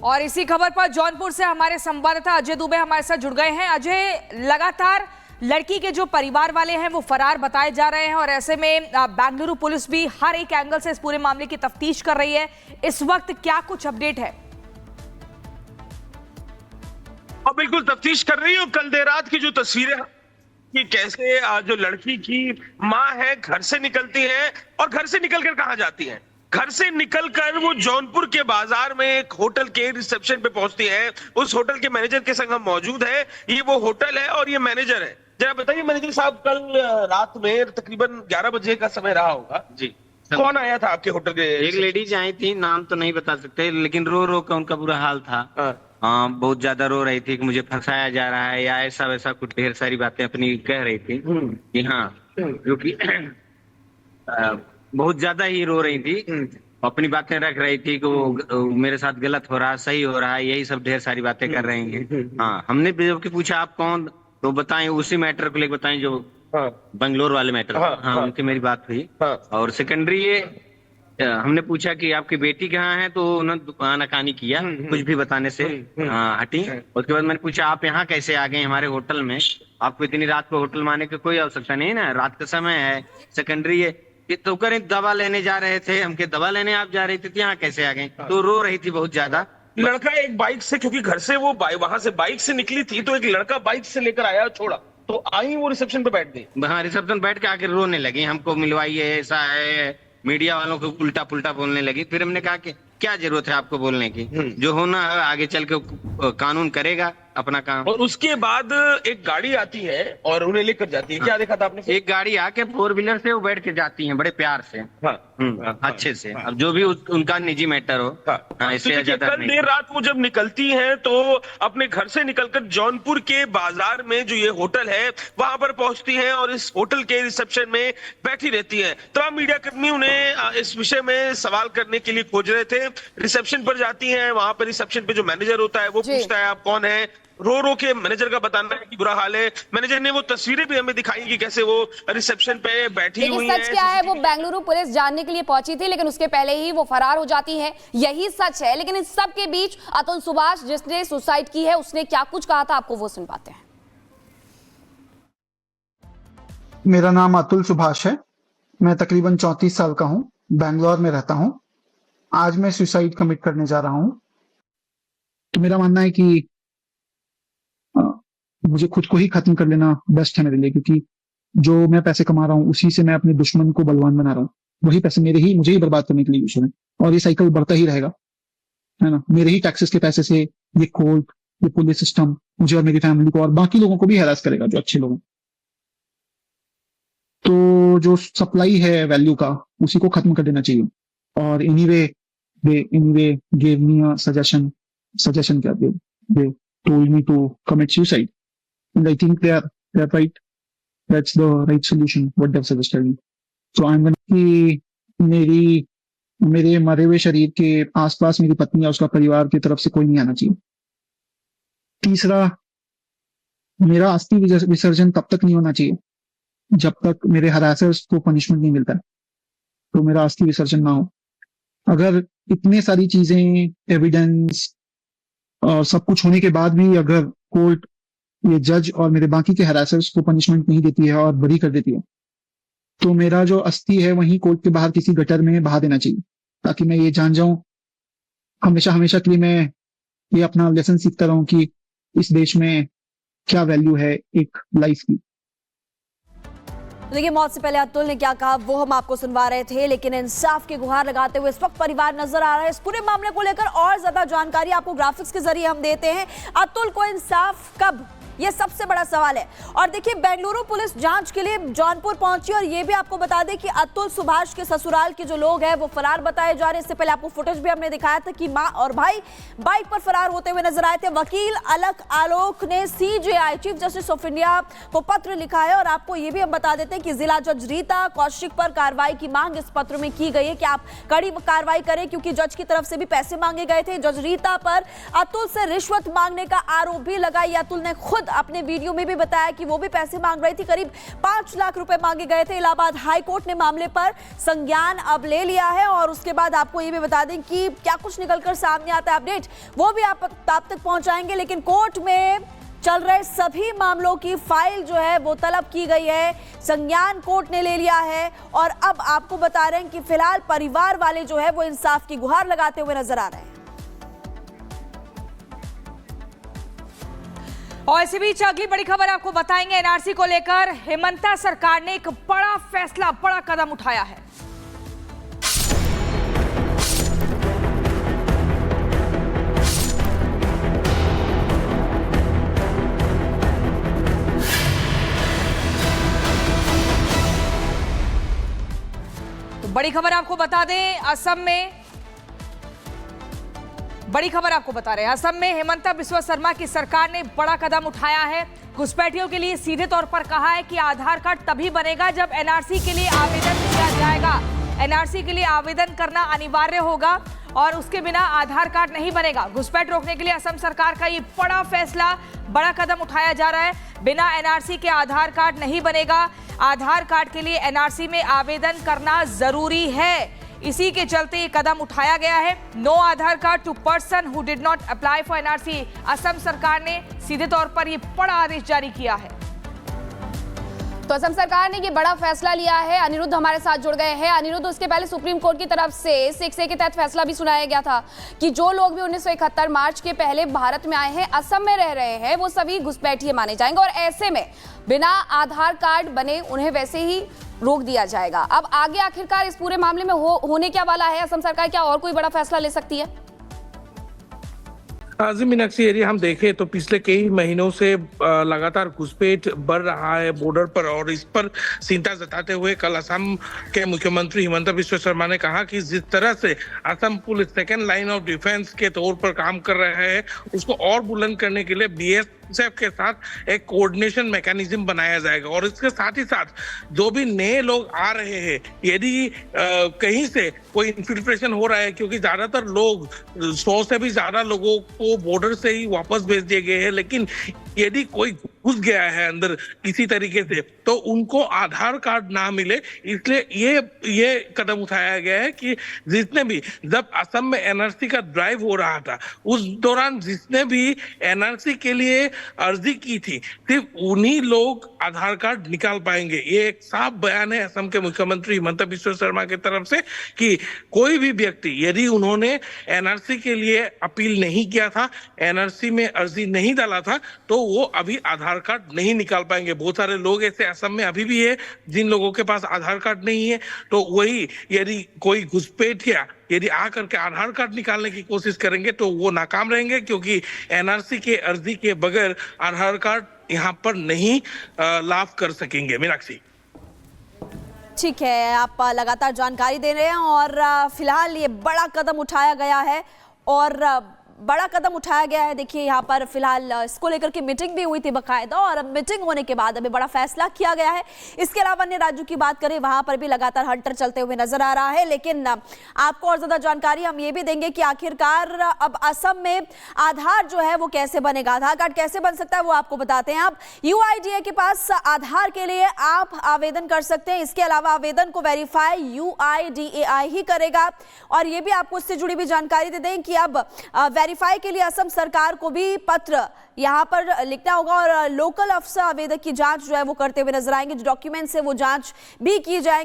और इसी खबर पर जौनपुर से हमारे संवाददाता अजय दुबे हमारे साथ जुड़ गए हैं। अजय, लगातार लड़की के जो परिवार वाले हैं वो फरार बताए जा रहे हैं और ऐसे में बेंगलुरु पुलिस भी हर एक एंगल से इस पूरे मामले की तफ्तीश कर रही है। इस वक्त क्या कुछ अपडेट है? और बिल्कुल तफ्तीश कर रही है। कल देर रात की जो तस्वीरें कि कैसे जो लड़की की माँ है घर से निकलती है और घर से निकलकर कहाँ जाती है, घर से निकलकर वो जौनपुर के बाजार में एक होटल के रिसेप्शन पे पहुंचती है। उस होटल के मैनेजर के संग हम मौजूद है। ये वो होटल है और ये मैनेजर है। जरा बताइए मैनेजर साहब, कल रात में तकरीबन 11 बजे का समय रहा होगा जी, कौन आया था आपके होटल के? एक लेडीज आई थी, नाम तो नहीं बता सकते, लेकिन रो रो कर उनका बुरा हाल था। हाँ, बहुत ज्यादा रो रही थी कि मुझे फंसाया जा रहा है या ऐसा वैसा कुछ ढेर सारी बातें अपनी कह रही थी कि हाँ, क्योंकि बहुत ज्यादा ही रो रही थी, अपनी बातें रख रही थी कि वो मेरे साथ गलत हो रहा है, सही हो रहा है, यही सब ढेर सारी बातें कर रही हैं। हाँ, हमने जबकि पूछा आप कौन, तो बताएं उसी मैटर को लेकर बताएं जो बंगलोर वाले मैटर। हाँ, उनकी मेरी बात हुई। और सेकेंडरी ये हमने पूछा कि आपकी बेटी कहाँ है, तो उन्होंने आनाकानी किया, कुछ भी बताने से हटी। उसके बाद मैंने पूछा आप यहाँ कैसे आ गए हमारे होटल में, आपको इतनी रात को होटल में आने की कोई आवश्यकता नहीं ना, रात का समय है। सेकेंडरी ये तो करें दवा लेने जा रहे थे, हमके दवा लेने आप जा रही थी, यहाँ कैसे आ गए? तो रो रही थी बहुत ज्यादा। लड़का एक बाइक से, क्योंकि घर से वो वहां से बाइक से निकली थी, तो एक लड़का बाइक से लेकर आया, छोड़ा, तो आई वो रिसेप्शन पे बैठ गई। हाँ, रिसेप्शन बैठ के आके रोने लगी, हमको मिलवाइए, ऐसा है, मीडिया वालों को उल्टा पुल्टा बोलने लगी। फिर हमने कहा कि क्या जरूरत है आपको बोलने की, जो होना है आगे चल के कानून करेगा अपना काम। और उसके बाद एक गाड़ी आती है और उन्हें लेकर जाती है। क्या देखा था आपने? एक गाड़ी आके 4 व्हीलर से वो बैठ के जाती हैं बड़े प्यार से। अच्छे से। अब जो भी उनका निजी मैटर हो। इससे ज्यादा कल देर रात वो जब निकलती हैं तो अपने घर से निकलकर जौनपुर के बाजार में जो ये होटल है वहां पर पहुंचती हैं और इस होटल के रिसेप्शन में बैठी रहती है। तमाम मीडिया कर्मी उन्हें इस विषय में सवाल करने के लिए खोज रहे थे। रिसेप्शन पर जाती हैं, वहां पर रिसेप्शन पे जो मैनेजर होता है वो पूछता है आप कौन है। रो रो के मैनेजर का बताना है कि बुरा हाल है। मैनेजर ने वो तस्वीरें भी हमें दिखाई कि कैसे वो रिसेप्शन पे बैठी हुई है। सच क्या है, वो बेंगलुरु पुलिस जानने के लिए पहुंची थी, लेकिन उसके पहले ही वो फरार हो जाती है, यही सच है। लेकिन इस सब के बीच अतुल सुभाष जिसने सुसाइड की है, उसने क्या कुछ कहा था, आपको वो सुन पाते हैं। मेरा नाम अतुल सुभाष है, मैं तकरीबन 34 साल का हूँ, बैंगलोर में रहता हूँ। आज मैं सुसाइड कमिट करने जा रहा हूँ। तो मेरा मानना है कि मुझे खुद को ही खत्म कर लेना बेस्ट है मेरे लिए, क्योंकि जो मैं पैसे कमा रहा हूँ उसी से मैं अपने दुश्मन को बलवान बना रहा हूँ। वही पैसे मुझे ही बर्बाद करने के लिए यूज हो रहे हैं और ये साइकिल बढ़ता ही रहेगा, है ना। मेरे ही टैक्सेस के पैसे से ये कोर्ट, ये पुलिस सिस्टम मुझे और मेरी फैमिली को और बाकी लोगों को भी हैरास करेगा जो अच्छे लोग हैं। तो जो सप्लाई है वैल्यू का, उसी को खत्म कर देना चाहिए। और anyway gave me a suggestion क्या they told me to commit suicide, and I think they're right. That's the right solution what they've suggested me. So I'm कि मेरे मरे हुए शरीर के आसपास मेरी पत्नी या उसका परिवार की तरफ से कोई नहीं आना चाहिए। तीसरा, मेरा अस्थि विसर्जन तब तक नहीं होना चाहिए जब तक मेरे हरासर्स को पनिशमेंट नहीं मिलता है, तो मेरा अस्थि विसर्जन ना हो। अगर इतने सारी चीजें, एविडेंस और सब कुछ होने के बाद भी अगर कोर्ट, ये जज और मेरे बाकी के हरासर्स को पनिशमेंट नहीं देती है और बरी कर देती है, तो मेरा जो अस्थि है वहीं कोर्ट के बाहर किसी गटर में बहा देना चाहिए, ताकि मैं ये जान जाऊं हमेशा हमेशा के लिए, मैं ये अपना लेसन सीखता रहूं कि इस देश में क्या वैल्यू है एक लाइफ की। देखिए, मौत से पहले अतुल ने क्या कहा वो हम आपको सुनवा रहे थे, लेकिन इंसाफ की गुहार लगाते हुए इस वक्त परिवार नजर आ रहा है। इस पूरे मामले को लेकर और ज्यादा जानकारी आपको ग्राफिक्स के जरिए हम देते हैं। अतुल को इंसाफ कब, ये सबसे बड़ा सवाल है। और देखिए, बेंगलुरु पुलिस जांच के लिए जौनपुर पहुंची और ये भी आपको बता दें कि अतुल सुभाष के ससुराल के जो लोग हैं वो फरार बताए जा रहे हैं। इससे पहले आपको फुटेज भी हमने दिखाया था कि मां और भाई बाइक पर फरार होते हुए नजर आए थे। वकील अलक आलोक ने CJI, chief justice of India, को पत्र लिखा है और आपको ये भी हम बता देते हैं कि जिला जज रीता कौशिक पर कार्रवाई की मांग इस पत्र में की गई है कि आप कड़ी कार्रवाई करें, क्योंकि जज की तरफ से भी पैसे मांगे गए थे। जज रीता पर अतुल से रिश्वत मांगने का आरोप भी लगा। अतुल ने खुद खुद अपने वीडियो में भी बताया कि वो भी पैसे मांग रही थी, करीब 5 लाख रुपए मांगे गए थे। इलाहाबाद हाई कोर्ट ने मामले पर संज्ञान अब ले लिया है और उसके बाद आपको ये भी बता दें कि क्या कुछ निकलकर सामने आता है अपडेट वो भी आप तक पहुंचाएंगे। लेकिन कोर्ट में चल रहे सभी मामलों की फाइल जो है वो तलब की गई है, संज्ञान कोर्ट ने ले लिया है और अब आपको बता रहे हैं कि फिलहाल परिवार वाले जो है वो इंसाफ की गुहार लगाते हुए नजर आ रहे हैं। और इसी बीच अगली बड़ी खबर आपको बताएंगे। एनआरसी को लेकर हेमंता सरकार ने एक बड़ा फैसला, बड़ा कदम उठाया है। तो बड़ी खबर आपको बता दें, असम में बड़ी खबर आपको बता रहे हैं, असम में हेमंता बिस्वा शर्मा की सरकार ने बड़ा कदम उठाया है। घुसपैठियों के लिए सीधे तौर पर कहा है कि आधार कार्ड तभी बनेगा जब एनआरसी के लिए आवेदन किया जाएगा। एनआरसी के लिए आवेदन करना अनिवार्य होगा और उसके बिना आधार कार्ड नहीं बनेगा। घुसपैठ रोकने के लिए असम सरकार का ये बड़ा फैसला, बड़ा कदम उठाया जा रहा है। बिना एनआरसी के आधार कार्ड नहीं बनेगा। आधार कार्ड के लिए एनआरसी में आवेदन करना जरूरी है। इसी के चलते ये कदम उठाया गया है। No Aadhaar card to person who did not apply for NRC. Assam सरकार ने सीधे तौर पर ये बड़ा आदेश जारी किया है। तो असम सरकार ने ये बड़ा फैसला लिया है। अनिरुद्ध हमारे साथ जुड़ गए हैं। अनिरुद्ध, उसके पहले सुप्रीम कोर्ट की तरफ से 6A के तहत फैसला भी सुनाया गया था कि जो लोग भी 1971 मार्च के पहले भारत में आए हैं, असम में रह रहे हैं, वो सभी घुसपैठिए माने जाएंगे और ऐसे में बिना आधार कार्ड बने उन्हें वैसे ही रोक दिया जाएगा। अब आगे आखिरकार इस पूरे मामले में होने क्या वाला है? असम सरकार क्या और कोई बड़ा फैसला ले सकती है? जी मीनाक्षी, यदि हम देखें तो पिछले कई महीनों से लगातार घुसपैठ बढ़ रहा है बॉर्डर पर और इस पर चिंता जताते हुए कल असम के मुख्यमंत्री हिमंता बिस्वा शर्मा ने कहा कि जिस तरह से Assam police second line of defence के तौर पर काम कर रहा है उसको और बुलंद करने के लिए बीएसएफ के साथ एक कोऑर्डिनेशन मैकेनिज्म बनाया जाएगा और इसके साथ ही साथ जो भी नए लोग आ रहे हैं, यदि कहीं से कोई इन्फिल्ट्रेशन हो रहा है, क्योंकि ज्यादातर लोग 100 से भी ज्यादा लोगों को बॉर्डर से ही वापस भेज दिए गए हैं, लेकिन यदि कोई घुस गया है अंदर किसी तरीके से तो उनको आधार कार्ड ना मिले, इसलिए ये कदम उठाया गया है कि जिसने भी, जब असम में एनआरसी का ड्राइव हो रहा था उस दौरान जिसने भी एनआरसी के लिए अर्जी की थी, सिर्फ उन्हीं लोग आधार कार्ड निकाल पाएंगे। ये एक साफ बयान है असम के मुख्यमंत्री हिमंता बिस्वा शर्मा की तरफ से कि कोई भी व्यक्ति यदि उन्होंने एनआरसी के लिए अपील नहीं किया था, एनआरसी में अर्जी नहीं डाला था, तो वो अभी आधार कार्ड नहीं निकाल पाएंगे। बहुत सारे लोग ऐसे असम में अभी भी है जिन लोगों के पास आधार कार्ड नहीं है, तो वही यदि कोई घुसपैठिया यदि आकर के आधार कार्ड निकालने की कोशिश करेंगे तो वो नाकाम रहेंगे, क्योंकि एनआरसी के अर्जी के बगैर आधार कार्ड यहाँ पर नहीं लाभ कर सकेंगे। मीनाक्षी, ठीक है, आप लगातार जानकारी दे रहे हैं और फिलहाल ये बड़ा कदम उठाया गया है और बड़ा कदम उठाया गया है। देखिए यहाँ पर फिलहाल इसको लेकर के मीटिंग भी हुई थी बाकायदा और अब मीटिंग होने के बाद अभी बड़ा फैसला किया गया है। इसके अलावा अन्य राज्यों की बात करें, वहां पर भी लगातार हंटर चलते हुए नजर आ रहा है। लेकिन आपको और ज्यादा जानकारी हम ये भी देंगे कि आखिरकार अब असम में आधार जो है वो कैसे बनेगा, आधार कार्ड कैसे बन सकता है वो आपको बताते हैं। अब UIDAI के पास आधार के लिए आप आवेदन कर सकते हैं। इसके अलावा आवेदन को वेरीफाई UIDAI ही करेगा और ये भी आपको इससे जुड़ी भी जानकारी दे दें कि अब वेरीफाई के लिए असम सरकार को भी पत्र यहां पर लिखना होगा और लोकल अफसर आवेदक की जांच जो है वो करते हुए नजर आएंगे। जो डॉक्यूमेंट्स है वो जांच भी की जाएंगे।